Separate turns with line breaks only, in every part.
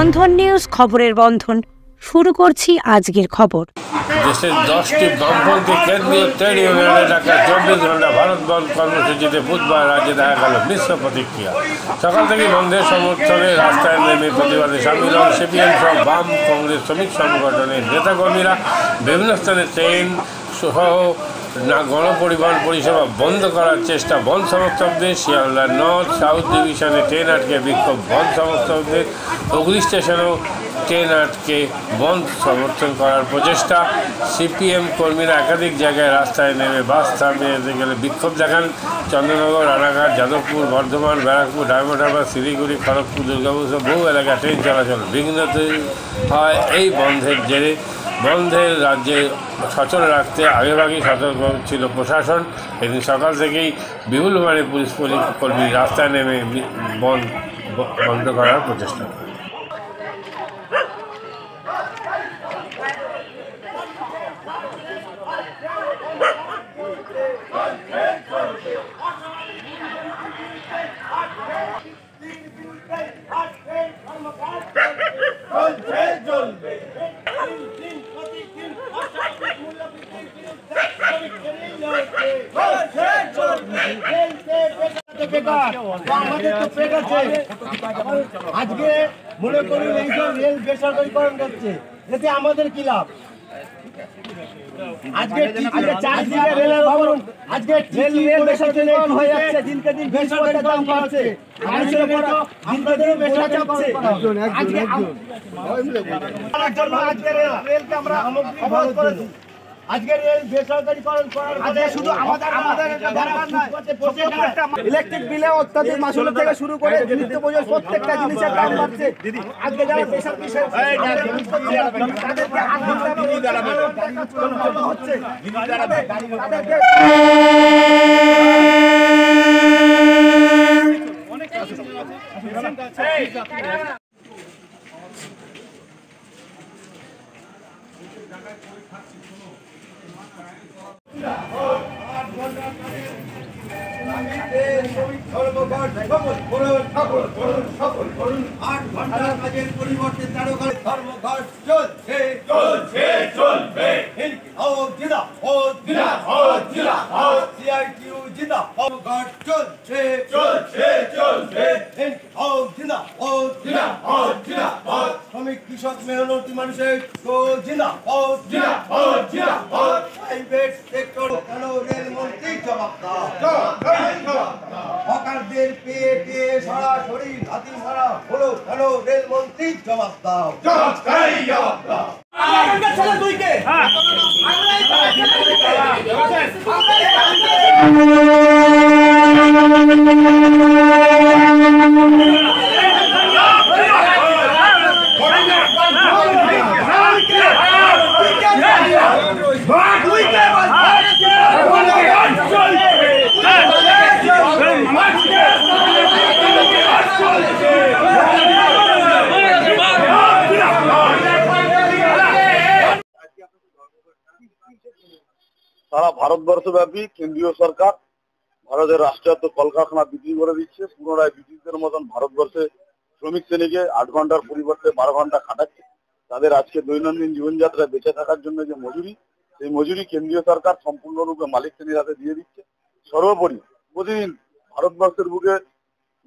বন্ধন news, খবরের বন্ধন। শুরু করছি আজকের খবর।
দেশের 10টি বামপন্থী কেন্দ্রীয় ট্রেড ইউনিয়নের ডাকা 24 ঘন্টা ভারত বন্ধ কর্মসূচিতে বুধবার রাজ্যে দেখা গেল মিশ্র প্রতিক্রিয়া। সকাল থেকে বন্ধের সমর্থনে রাস্তায় নেমে প্রতিবাদে সামিল হন সিপিএম সহ বাম, কংগ্রেস, শ্রমিক সংগঠনের নেতাকর্মীরা। বিভিন্ন স্থানে ট্রেন সহ গণপরিবহন পরিষেবা বন্ধ করার চেষ্টা বন সমর্থকদের। শিয়ালদা নর্থ সাউথ ডিভিশনে ট্রেন আটকে বিক্ষোভ বন সমর্থকদের। হুগলি স্টেশনেও ট্রেন আটকে বন্ধ সমর্থন করার প্রচেষ্টা। সিপিএম কর্মীরা একাধিক জায়গায় রাস্তায় নেমে বাস থামিয়ে গেলে বিক্ষোভ দেখান। চন্দ্রনগর, রানাঘাট, যাদবপুর, বর্ধমান, ব্যারাকপুর, ডায়মন্ড হারবার, শিলিগুড়ি, খড়গপুর, দুর্গাপুর সহ বহু এলাকায় ট্রেন চলাচল বিঘ্ন হয়। এই বন্ধের জেরে বন্ধের রাজ্যে সচল রাখতে আগেভাগেই সতর্ক ছিল প্রশাসন। এদিন সকাল থেকেই বিপুলভাবে পুলিশ কর্মী রাস্তায় নেমে বন্ধ করার প্রচেষ্টা করে।
আজকে মনে করুন এইসব রেল বেসরকারিকরণ করছে, এতে আমাদের কি লাভ? আজকে চারদিকে রেলের ভবন, আজকে রেল বেসরকারিকরণ হয়ে যাচ্ছে, দিনকে দিন বেসরকারি দাম বাড়ছে, মানুষের উপর দিনকে দিন বেসরকারি করছে। আজকে রেলকে আমরা অবরোধ করেছি। আজকে রেল বেসরকারিকরণ করার আজকে শুধু আমাদের ইলেকট্রিক বিলে অত্যাধিক মাসুল থেকে শুরু করে নিত্য প্রয়োজনীয় প্রত্যেকটা জিনিসের দাম বাড়ছে। আজকে যারা বেসরকারি হচ্ছে পরিবর্তে 13 ঘন্টা ধর্মঘট চলছে চলছে চলবে। সিআইটিউ জিন্দাবাদ, ধর্মঘট চলছে চলছে চলবে। জিন্দাবাদ, শ্রমিক কৃষক মেহনতি মানুষের তো জিন্দাবাদ জিন্দাবাদ জিন্দাবাদ। প্রাইভেট সেক্টর কেন রেলমন্ত্রী জবাব দাও। হকারদের পেটে সরাসরি হাতি মারা হলো কেন রেলমন্ত্রী জবাব দাও।
সারা ভারতবর্ষব্যাপী কেন্দ্রীয় সরকার ভারতের রাষ্ট্রায়ত্ত কলকারখানা বিক্রি করে দিচ্ছে। পুনরায় ব্রিটিশদের মতন ভারতবর্ষে শ্রমিক শ্রেণীকে 8 ঘন্টার পরিবর্তে 12 ঘন্টা খাটাচ্ছে। তাদের আজকে দৈনন্দিন জীবনযাত্রায় বেঁচে থাকার জন্য যে মজুরি, সেই মজুরি কেন্দ্রীয় সরকার সম্পূর্ণরূপে মালিক শ্রেণীর হাতে দিয়ে দিচ্ছে। সর্বোপরি প্রতিদিন ভারতবর্ষের বুকে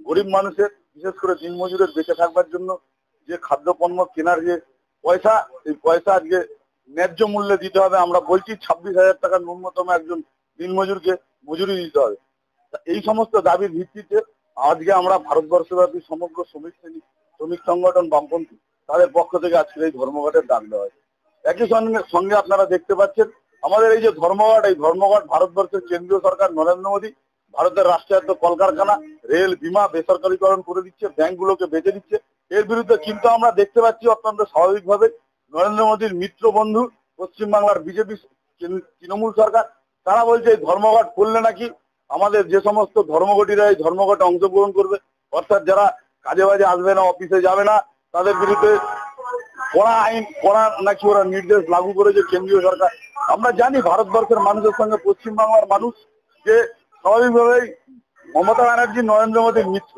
গরিব মানুষের, বিশেষ করে দিনমজুরের বেঁচে থাকবার জন্য যে খাদ্যপণ্য কেনার যে পয়সা, সেই পয়সা আজকে ন্যায্য মূল্যে দিতে হবে। আমরা বলছি 26,000 টাকা ন্যূনতম একজন দিনমজুরকে মজুরি দিতে হবে। এই সমস্ত দাবির ভিত্তিতে আজকে আমরা ভারতবর্ষব্যাপী সমগ্র শ্রমিক শ্রেণী, শ্রমিক সংগঠন, বামপন্থী তাদের পক্ষ থেকে আজকে এই ধর্মঘটের ডাক দেওয়া হয়। একই সঙ্গে আপনারা দেখতে পাচ্ছেন আমাদের এই যে ধর্মঘট, এই ধর্মঘট ভারতবর্ষের কেন্দ্রীয় সরকার নরেন্দ্র মোদী ভারতের রাষ্ট্রায়ত্ত কলকারখানা, রেল, বিমা বেসরকারিকরণ করে দিচ্ছে, ব্যাংকগুলোকে বেচে দিচ্ছে। এর বিরুদ্ধে কিন্তু আমরা দেখতে পাচ্ছি অত্যন্ত স্বাভাবিকভাবে নরেন্দ্র মোদীর মিত্র বন্ধু পশ্চিমবাংলার বিজেপি তৃণমূল সরকার, তারা বলছে এই ধর্মঘট করলে নাকি আমাদের যে সমস্ত ধর্মঘটিরা এই ধর্মঘটে অংশগ্রহণ করবে, অর্থাৎ যারা কাজে বাজে আসবে না, অফিসে যাবে না, তাদের বিরুদ্ধে কড়া আইন, কড়া নাকি ওরা নির্দেশ লাগু করেছে কেন্দ্রীয় সরকার। আমরা জানি ভারতবর্ষের মানুষের সঙ্গে পশ্চিমবাংলার মানুষ যে স্বাভাবিকভাবেই মমতা ব্যানার্জি নরেন্দ্র মোদীর মিত্র,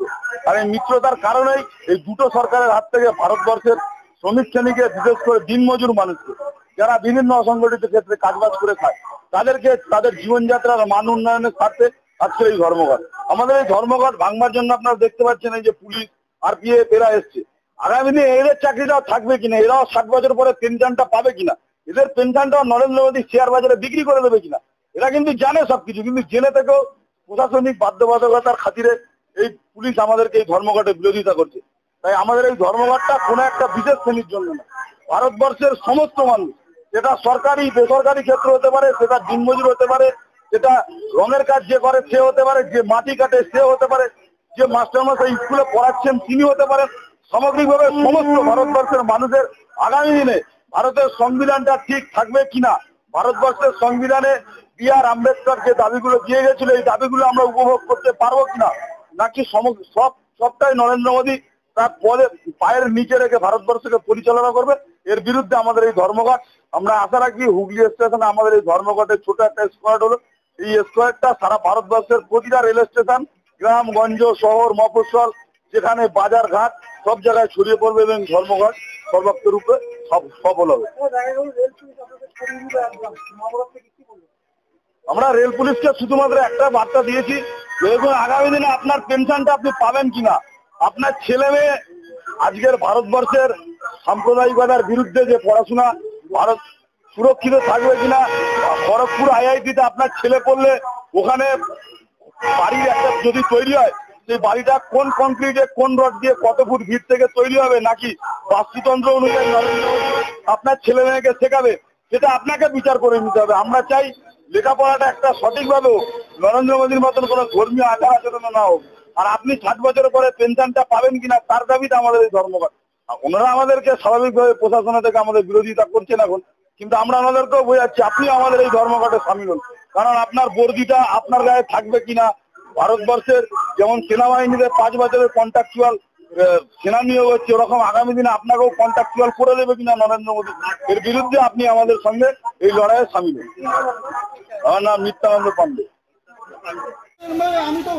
আর এই মিত্রতার কারণেই এই দুটো সরকারের হাত থেকে ভারতবর্ষের শ্রমিক শ্রেণীকে, বিশেষ করে দিনমজুর মানুষকে, যারা বিভিন্ন অসংগঠিত ক্ষেত্রে কাজবাজ করে খায়, তাদেরকে তাদের জীবনযাত্রার মান উন্নয়নের স্বার্থে আজকের এই ধর্মঘট। আমাদের এই ধর্মঘট ভাঙবার জন্য আপনারা দেখতে পাচ্ছেন এই যে পুলিশ, আরপিএফ এরা এসছে। আগামী দিনে এদের চাকরিটাও থাকবে কিনা, এরাও 60 বছর পরে পেনশনটা পাবে কিনা, এদের পেনশনটাও নরেন্দ্র মোদী শেয়ার বাজারে বিক্রি করে দেবে কিনা, এরা কিন্তু জানে সবকিছু, কিন্তু জেনে থেকেও প্রশাসনিক বাধ্যবাধকতার খাতিরে এই পুলিশ আমাদেরকে এই ধর্মঘটে বিরোধিতা করছে। তাই আমাদের এই ধর্মঘটটা কোনো একটা বিশেষ শ্রেণীর জন্য না, ভারতবর্ষের সমস্ত মানুষ, সেটা সরকারি বেসরকারি ক্ষেত্র হতে পারে, সেটা দিনমজুর হতে পারে, সেটা রঙের কাজ যে করে সে হতে পারে, যে মাটি কাটে সে হতে পারে, যে মাস্টারমশাই স্কুলে পড়াচ্ছেন তিনি হতে পারেন, সামগ্রিকভাবে সমস্ত ভারতবর্ষের মানুষের আগামী দিনে ভারতের সংবিধানটা ঠিক থাকবে কিনা, ভারতবর্ষের সংবিধানে বি.আর. আম্বেদকর যে দাবিগুলো দিয়ে গেছিল এই দাবিগুলো আমরা উপভোগ করতে পারবো কিনা, নাকি সবটাই নরেন্দ্র মোদী তার পায়ের নিচে রেখে ভারতবর্ষকে পরিচালনা করবে, এর বিরুদ্ধে আমাদের এই ধর্মঘট। আমরা আশা রাখি হুগলি স্টেশনে আমাদের এই ধর্মঘটের ছোট একটা স্কোয়াড হলো, এই স্কোয়াডটা সারা ভারতবর্ষের প্রতিটা রেল স্টেশন, গ্রাম গঞ্জ, শহর, মফস্বল, যেখানে বাজার ঘাট, সব জায়গায় ছড়িয়ে পড়বে এবং ধর্মঘট সর্বাত্মরূপে সফল হবে। আমরা রেল পুলিশকে শুধুমাত্র একটা বার্তা দিয়েছি, দেখুন আগামী দিনে আপনার পেনশনটা আপনি পাবেন কিনা, আপনার ছেলে মেয়ে আজকের ভারতবর্ষের সাম্প্রদায়িকতার বিরুদ্ধে যে পড়াশোনা, ভারত সুরক্ষিত থাকবে কিনা, খড়গপুর আইআইটিতে আপনার ছেলে পড়লে ওখানে বাড়ি একটা যদি তৈরি হয়, সেই বাড়িটা কোন কংক্রিটে কোন রড দিয়ে কত ফুট ভিত থেকে তৈরি হবে, নাকি বাস্তুতন্ত্র অনুযায়ী আপনার ছেলে মেয়েকে শেখাবে, সেটা আপনাকে বিচার করে নিতে হবে। আমরা চাই লেখাপড়াটা একটা সঠিকভাবে নরেন্দ্র মোদীর মতন কোনো ধর্মীয় আচার আচরণ না হোক, আর আপনি 60 বছর পরে পেনশনটা পাবেন কিনা তার দাবিতে আমাদের এই ধর্মঘট। ওনারা আমাদেরকে স্বাভাবিকভাবে প্রশাসন থেকে আমাদের বিরোধিতা করছেন এখন, কিন্তু আমরা ওনাদেরকেও বোঝাচ্ছি আপনি আমাদের এই ধর্মঘটে সামিল হন, কারণ আপনার বর্দিটা আপনার গায়ে থাকবে কিনা, ভারতবর্ষের যেমন সেনাবাহিনীতে 5 বছরের কন্ট্রাকচুয়াল সেনা নিয়োগ হচ্ছে, ওরকম আগামী দিনে আপনাকেও কন্ট্রাকচুয়াল করে দেবে কিনা নরেন্দ্র মোদী, এর বিরুদ্ধে আপনি আমাদের সঙ্গে এই লড়াইয়ে সামিল হন। আমার নাম নিত্যানন্দ পান্ডে।
আমি তো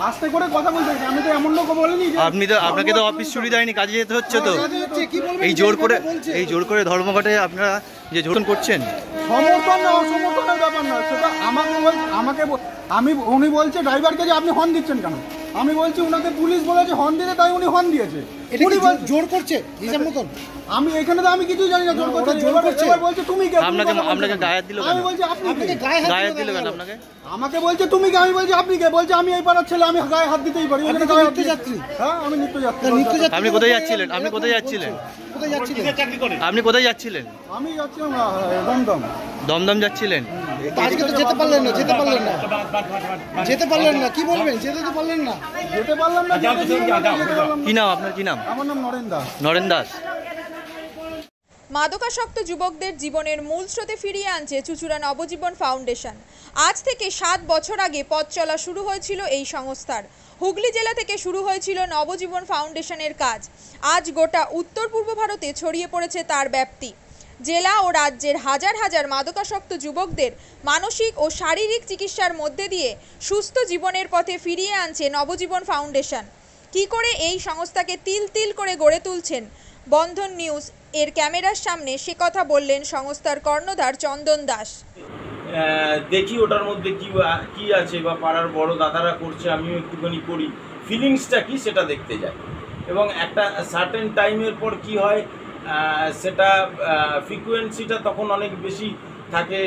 আস্তে করে কথা বলতে, আমি তো এমন লোক বলিনি যে
আপনাকে তো অফিস ছুটি দেয়নি, কাজে যেতে হচ্ছে। তো এই জোর করে ধর্মঘটে আপনারা যে জোর করছেন,
সমর্থন না অসমর্থনের ব্যাপার না, সেটা উনি বলছে ড্রাইভারকে যে আপনি হর্ন দিচ্ছেন কেন, আমি বলছি উনাকে পুলিশ বলেছে হর্ন দিতে, তাই উনি হর্ন দিয়েছে। উনি জোর করছে নিজের মতন, আমি এখানে তো আমি কিছুই জানি না জোর করছে। বলছে তুমি কে,
আপনাকে গায়ে দিল কেন?
আমি বলছি আপনি
গায়ে দিল কেন আপনাকে?
আমাকে বলছে তুমি কে, আমি বলছি আপনি কে, বলছে আমি এই পাড়ার ছেলে, আমি গায়ে হাত দিতেই পারি। নিত্যযাত্রী? হ্যাঁ আমি নিত্যযাত্রী।
আপনি কোথায় যাচ্ছিলেন? আপনি কোথায় যাচ্ছিলেন? আপনি কোথায় যাচ্ছিলেন?
আমি যাচ্ছিলাম দমদম।
দমদম যাচ্ছিলেন?
আজকে তো যেতে পারলেন না কি বলবেন? যেতে তো পারলেন না।
যেতে পারলাম না।
কি নাম আপনার? কি নাম?
আমার নাম নরেন দাস।
নরেন দাস।
মাদকাসক্ত যুবকদের জীবনের মূল স্রোতে ফিরিয়ে আনছে চুঁচুড়া নবজীবন ফাউন্ডেশন। আজ থেকে 7 বছর আগে পথ চলা শুরু হয়েছিল এই সংস্থার। হুগলি জেলা থেকে শুরু হয়েছিল নবজীবন ফাউন্ডেশনের কাজ। আজ গোটা উত্তর পূর্ব ভারতে ছড়িয়ে পড়েছে তার ব্যাপ্তি। জেলা ও রাজ্যের হাজার হাজার মাদকাসক্ত যুবকদের মানসিক ও শারীরিক চিকিৎসার মধ্যে দিয়ে সুস্থ জীবনের পথে ফিরিয়ে আনছে নবজীবন ফাউন্ডেশন। কি করে এই সংস্থাকে তিল তিল করে গড়ে তুলছেন বন্ধন নিউজ এর ক্যামেরার সামনে, সে কথা বললেন সংস্থার কর্ণধার চন্দন দাস।
দেখি ওটার মধ্যে কি আছে, বা পাড়ার বড় দাদারা করছে, আমিও একটুখানি করি, ফিলিংসটা কি সেটা দেখতে যাই। এবং একটা সার্টেন টাইমের পর কি হয়, সেটা ফ্রিকোয়েন্সিটা তখন অনেক বেশি থাকে,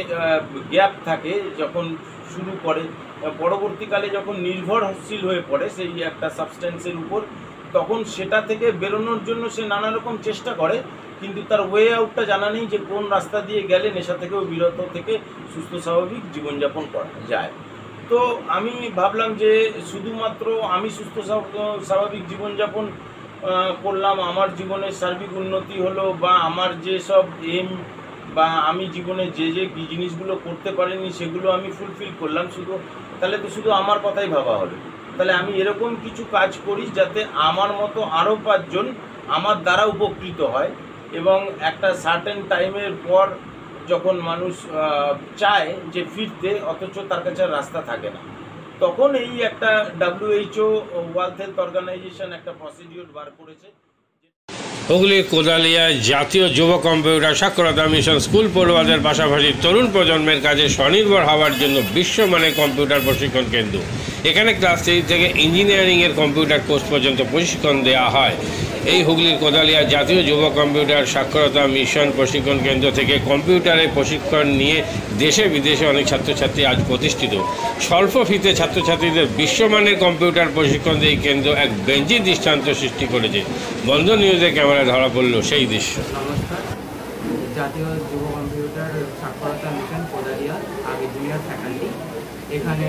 গ্যাপ থাকে যখন শুরু করে, পরবর্তীকালে যখন নির্ভরশীল হয়ে পড়ে সেই একটা সাবস্টেন্সের উপর, তখন সেটা থেকে বেরোনোর জন্য সে নানা রকম চেষ্টা করে, কিন্তু তার ওয়ে আউটটা জানা নেই যে কোন রাস্তা দিয়ে গেলে নেশা থেকেও বিরত থেকে সুস্থ স্বাভাবিক জীবনযাপন করা যায়। তো আমি ভাবলাম যে শুধুমাত্র আমি সুস্থ স্বাভাবিক জীবনযাপন করলাম, আমার জীবনের সার্বিক উন্নতি হলো, বা আমার যেসব এম বা আমি জীবনে যে জিনিসগুলো করতে পারিনি সেগুলো আমি ফুলফিল করলাম, তাহলে তো শুধু আমার কথাই ভাবা হলো। তাহলে আমি এরকম কিছু কাজ করি যাতে আমার মতো আরও 5 জন আমার দ্বারা উপকৃত হয়, এবং একটা সার্টেন টাইমের পর যখন মানুষ চায় যে ফিরতে, অথচ তার কাছে রাস্তা থাকে না, তখন এই একটা WHO ওয়ার্ল্ড হেলথ অর্গানাইজেশন একটা প্রসিডিউর বার করেছে।
হুগলির কোদালিয়ায় জাতীয় যুব কম্পিউটার সাক্ষরতা মিশন স্কুল পড়ুয়াদের পাশাপাশি তরুণ প্রজন্মের কাজে স্বনির্ভর হওয়ার জন্য বিশ্বমানের কম্পিউটার প্রশিক্ষণ কেন্দ্র। এখানে ক্লাস 3 থেকে ইঞ্জিনিয়ারিংয়ের কম্পিউটার কোর্স পর্যন্ত প্রশিক্ষণ দেওয়া হয়। এই হুগলির কোদালিয়া জাতীয় যুব কম্পিউটার সাক্ষরতা মিশন প্রশিক্ষণ কেন্দ্র থেকে কম্পিউটারের প্রশিক্ষণ নিয়ে দেশে বিদেশে অনেক ছাত্রছাত্রী আজ প্রতিষ্ঠিত। স্বল্প ফিতে ছাত্রছাত্রীদের বিশ্বমানের কম্পিউটার প্রশিক্ষণ এই কেন্দ্র এক বেঞ্চি দৃষ্টান্ত সৃষ্টি করেছে। বন্ধন নিউজে ক্যামেরায় ধরা পড়ল সেই দৃশ্য।
নমস্কার, জাতীয় যুব কম্পিউটার সাক্ষরতা মিশন কোদালিয়া, আমি জুনিয়র ফ্যাকাল্টি। এখানে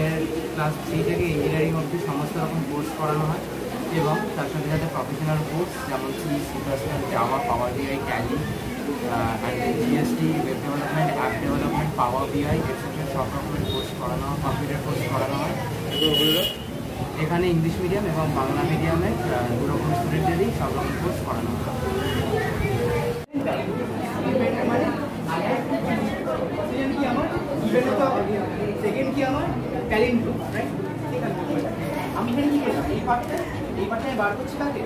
ক্লাস 3 থেকে ইঞ্জিনিয়ারিং অবধি সমস্ত রকম কোর্স করানো হয় এবং তার সাথে সাথে প্রফেশনাল কোর্স যেমন C++, Java, power BI, Tally, GST, web development, app development, power BI etcetera সব রকমের কোর্স করানো হয়, কম্পিউটার কোর্স করানো হয়। এখানে ইংলিশ মিডিয়াম এবং বাংলা মিডিয়ামের দুরকম স্টুডেন্টদেরই সব রকম কোর্স করানো হয়।
সেকেন্ড কি আমার ট্যালেন্ট রাইট। আমি এখানে কি করলাম, এই পার্টটা বার করছি তাকে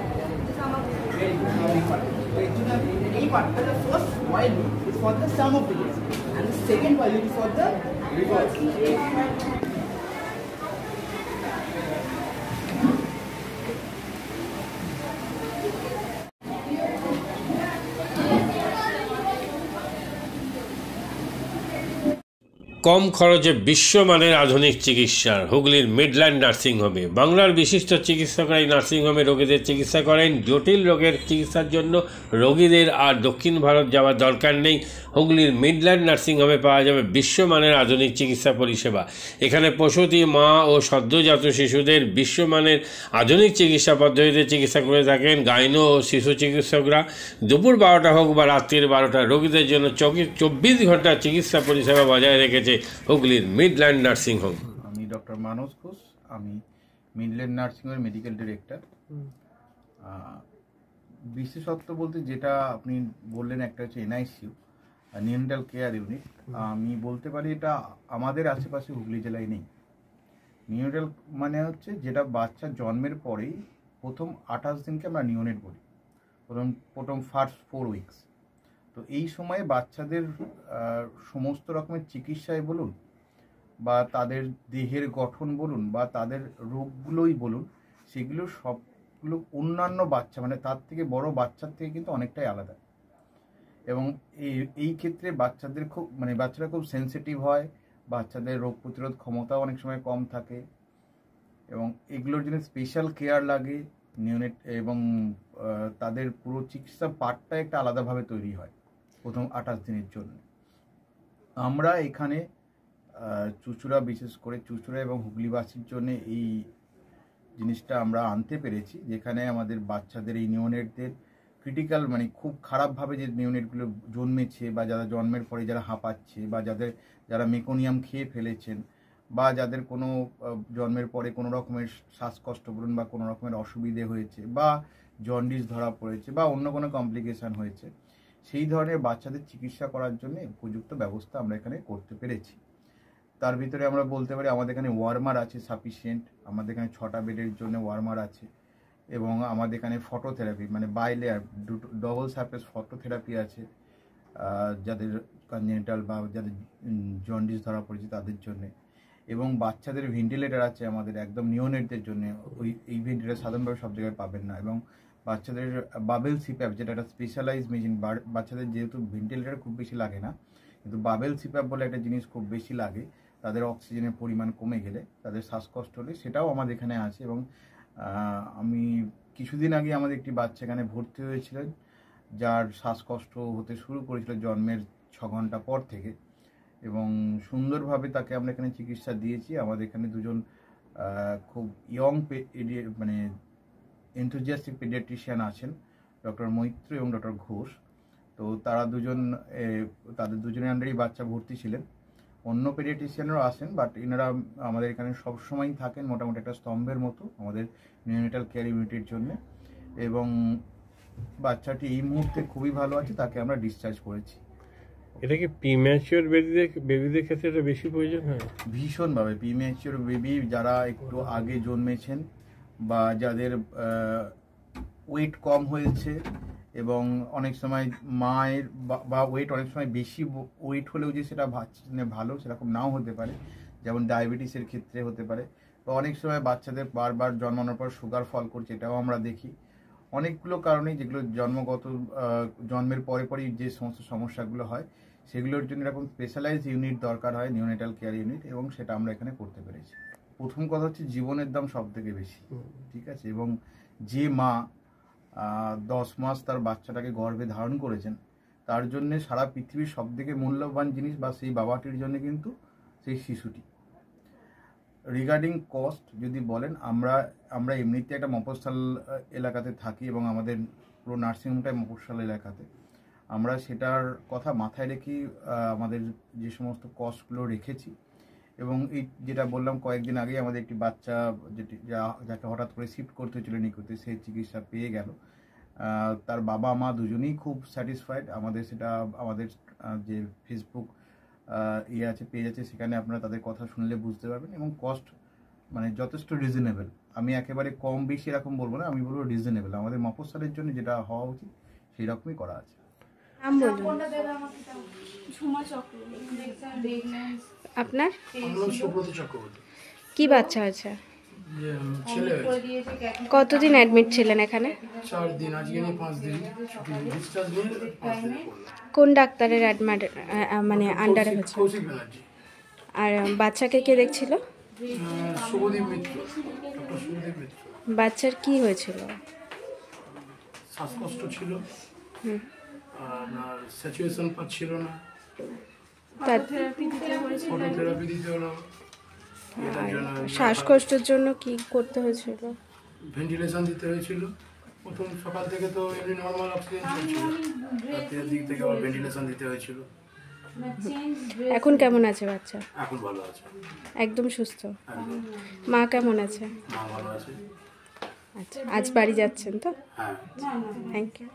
এই পার্টটা the first while loop is for the sum of digits and the second while loop is for the reverse.
কম খরচে বিশ্বমানের আধুনিক চিকিৎসার হুগলির মিডল্যান্ড নার্সিংহোমে বাংলার বিশিষ্ট চিকিৎসকরা এই নার্সিংহোমে রোগীদের চিকিৎসা করেন। জটিল রোগের চিকিৎসার জন্য রোগীদের আর দক্ষিণ ভারত যাওয়ার দরকার নেই। হুগলির মিডল্যান্ড নার্সিংহোমে পাওয়া যাবে বিশ্বমানের আধুনিক চিকিৎসা পরিষেবা। এখানে প্রসূতি, মা ও সদ্যজাত শিশুদের বিশ্বমানের আধুনিক চিকিৎসা পদ্ধতিতে চিকিৎসা করে থাকেন গাইনো ও শিশু চিকিৎসকরা। দুপুর 12টা হোক বা রাত্রির 12টা, রোগীদের জন্য 24 ঘন্টা চিকিৎসা পরিষেবা বজায় রেখেছে হুগলির মিডল্যান্ড নার্সিংহোম।
আমি ডক্টর মানস ঘোষ, আমি মিডল্যান্ড নার্সিংহোমের মেডিকেল ডিরেক্টর। বিশেষত্ব বলতে যেটা আপনি বললেন, একটা হচ্ছে NICU, নিউনেটাল কেয়ার ইউনিট। আমি বলতে পারি এটা আমাদের আশেপাশে হুগলি জেলায় নেই। নিউনেটাল মানে হচ্ছে যেটা বাচ্চা জন্মের পরেই প্রথম 28 দিনকে আমরা নিউনেট বলি, প্রথম ফার্স্ট 4 উইকস। তো এই সময়ে বাচ্চাদের সমস্ত রকমের চিকিৎসায় বলুন বা তাদের দেহের গঠন বলুন বা তাদের রোগগুলোই বলুন, সেগুলো সবগুলো অন্যান্য বাচ্চা মানে তার থেকে বড় বাচ্চার থেকে কিন্তু অনেকটাই আলাদা। এবং এই ক্ষেত্রে বাচ্চাদের বাচ্চারা খুব সেন্সিটিভ হয়, বাচ্চাদের রোগ প্রতিরোধ ক্ষমতাও অনেক সময় কম থাকে এবং এগুলোর জন্য স্পেশাল কেয়ার লাগে নিউনেট, এবং তাদের পুরো চিকিৎসা পার্টটা একটা আলাদাভাবে তৈরি হয় প্রথম 28 দিনের জন্য। আমরা এখানে চুঁচুড়া, বিশেষ করে চুঁচুড়া এবং হুগলিবাসীর জন্য এই জিনিসটা আমরা আনতে পেরেছি, যেখানে আমাদের বাচ্চাদের এই নিউনেটদের ক্রিটিক্যাল খুব খারাপভাবে যে নিউনেটগুলো জন্মেছে বা যারা জন্মের পরে যারা হাঁপাচ্ছে বা যারা মেকোনিয়াম খেয়ে ফেলেছেন বা যাদের কোনো জন্মের পরে কোনো রকমের শ্বাসকষ্ট বলুন বা কোনো রকমের অসুবিধে হয়েছে বা জন্ডিস ধরা পড়েছে বা অন্য কোনো কমপ্লিকেশান হয়েছে, সেই ধরনের বাচ্চাদের চিকিৎসা করার জন্য উপযুক্ত ব্যবস্থা আমরা এখানে করতে পেরেছি। তার ভিতরে আমরা বলতে পারি আমাদের এখানে ওয়ার্মার আছে সাফিসিয়েন্ট, আমাদের এখানে 6টা বেডের জন্য ওয়ার্মার আছে এবং আমাদের এখানে phototherapy bilayer double surface phototherapy আছে যাদের কনজেনিটাল বা যাদের জন্ডিস ধরা পড়েছে তাদের জন্যে, এবং বাচ্চাদের ভেন্টিলেটার আছে আমাদের একদম নিওনেটদের জন্য। এই ভেন্টিলেটার সাধারণভাবে সব জায়গায় পাবেন না, এবং বাচ্চাদের বাবেল সিপ্যাপ যেটা একটা স্পেশালাইজ মেশিন, বাচ্চাদের যেহেতু ভেন্টিলেটার খুব বেশি লাগে না, কিন্তু বাবেল সিপ্যাপ বলে একটা জিনিস খুব বেশি লাগে তাদের অক্সিজেনের পরিমাণ কমে গেলে, তাদের শ্বাসকষ্ট হলে, সেটাও আমাদের এখানে আছে। এবং আমি কিছুদিন আগে আমাদের একটি বাচ্চা এখানে ভর্তি হয়েছিলেন যার শ্বাসকষ্ট হতে শুরু করেছিল জন্মের 6 ঘন্টা পর থেকে, এবং সুন্দরভাবে তাকে আমরা এখানে চিকিৎসা দিয়েছি। আমাদের এখানে দুজন খুব ইয়ং এনথুজিয়াস্টিক পেডিয়াট্রিশিয়ান আছেন, ডক্টর মৈত্র এবং ডক্টর ঘোষ। তো তাদের দুজনের আন্ডারেই বাচ্চা ভর্তি ছিলেন। অন্য পেডিয়াট্রিশিয়ানরাও আসেন, বাট এনারা আমাদের এখানে সবসময়ই থাকেন মোটামুটি একটা স্তম্ভের মতো আমাদের নিউনেটাল কেয়ার ইউনিটের জন্য। এবং বাচ্চাটি এই মুহূর্তে খুবই ভালো আছে, তাকে আমরা ডিসচার্জ করেছি।
এটা কি প্রিম্যাচিওর বেবিদের ক্ষেত্রে এটা বেশি প্রয়োজন হয়?
ভীষণভাবে প্রিম্যাচিওর বেবি যারা একটু আগে জন্মেছেন বা যাদের ওয়েট কম হয়েছে, এবং অনেক সময় মায়ের বা ওয়েট অনেক সময় বেশি ওয়েট হলেও যে সেটা ভালো সেরকম নাও হতে পারে, যেমন ডায়াবেটিসের ক্ষেত্রে হতে পারে, বা অনেক সময় বাচ্চাদের বারবার জন্মানোর পর সুগার ফল করছে, এটাও আমরা দেখি। অনেকগুলো কারণেই যেগুলো জন্মের পরে পরেই যে সমস্ত সমস্যাগুলো হয় সেগুলোর জন্য এরকম স্পেশালাইজ ইউনিট দরকার হয়, নিওনেটাল কেয়ার ইউনিট, এবং সেটা আমরা এখানে করতে পেরেছি। প্রথম কথা হচ্ছে জীবনের দাম সব থেকে বেশি, ঠিক আছে, এবং যে মা 10 মাস তার বাচ্চাটাকে গর্ভে ধারণ করেছেন তার জন্য সারা পৃথিবীর সব থেকে মূল্যবান জিনিস বা সেই বাবাটির জন্য কিন্তু সেই শিশুটি। রিগার্ডিং কস্ট যদি বলেন, আমরা এমনিতে একটা মফস্বল এলাকাতে থাকি এবং আমাদের পুরো নার্সিংহোমটাই মফস্বল এলাকাতে। আমরা সেটার কথা মাথায় রেখেই আমাদের যে সমস্ত কস্টগুলো রেখেছি, এবং এই যেটা বললাম কয়েকদিন আগেই আমাদের একটি বাচ্চা যাকে হঠাৎ করে শিফট করতে হয়েছিল নিকুতে, সেই চিকিৎসা পেয়ে গেল। তার বাবা মা দুজনেই খুব স্যাটিসফাইড। আমাদের যে ফেসবুক আছে, পেজ আছে, সেখানে আপনারা তাদের কথা শুনলে বুঝতে পারবেন, এবং কস্ট মানে যথেষ্ট রিজনেবল। আমি একেবারে কম বেশি এরকম বলবো না, আমি বলবো রিজনেবল। আমাদের মফস্বলের জন্য যেটা হওয়া উচিত সেই রকমই করা আছে।
আপনার কি বাচ্চা আছে? কতদিন অ্যাডমিট ছিলেন এখানে?
4 দিন, আজকে নিয়ে 5 দিন, ডিসচার্জ নিয়ে 5 দিন।
কোন ডাক্তারের মানে আন্ডারে হচ্ছে? আর বাচ্চাকে কে দেখছিল?
শুভদীপ মিত্র, ডক্টর শুভদীপ মিত্র।
বাচ্চার কি হয়েছিল?
শ্বাসকষ্ট ছিল, আর স্যাচুরেশন পাচ্ছিল না, ফটোথেরাপি দিতে হলো।
শ্বাসকষ্টের জন্য কি করতে হয়েছিল?
ভেন্টিলেশন দিতে হয়েছিল। প্রথম সকাল থেকে তো এমনি নর্মাল অক্সিজেন চলছিল, রাতের দিক থেকে আবার ভেন্টিলেশন দিতে হয়েছিল।
এখন কেমন আছে বাচ্চা?
এখন ভালো আছে,
একদম সুস্থ। মা কেমন আছে?
মা ভালো আছে।
আচ্ছা, আজ বাড়ি যাচ্ছেন তো?
হ্যাঁ,
থ্যাংক ইউ।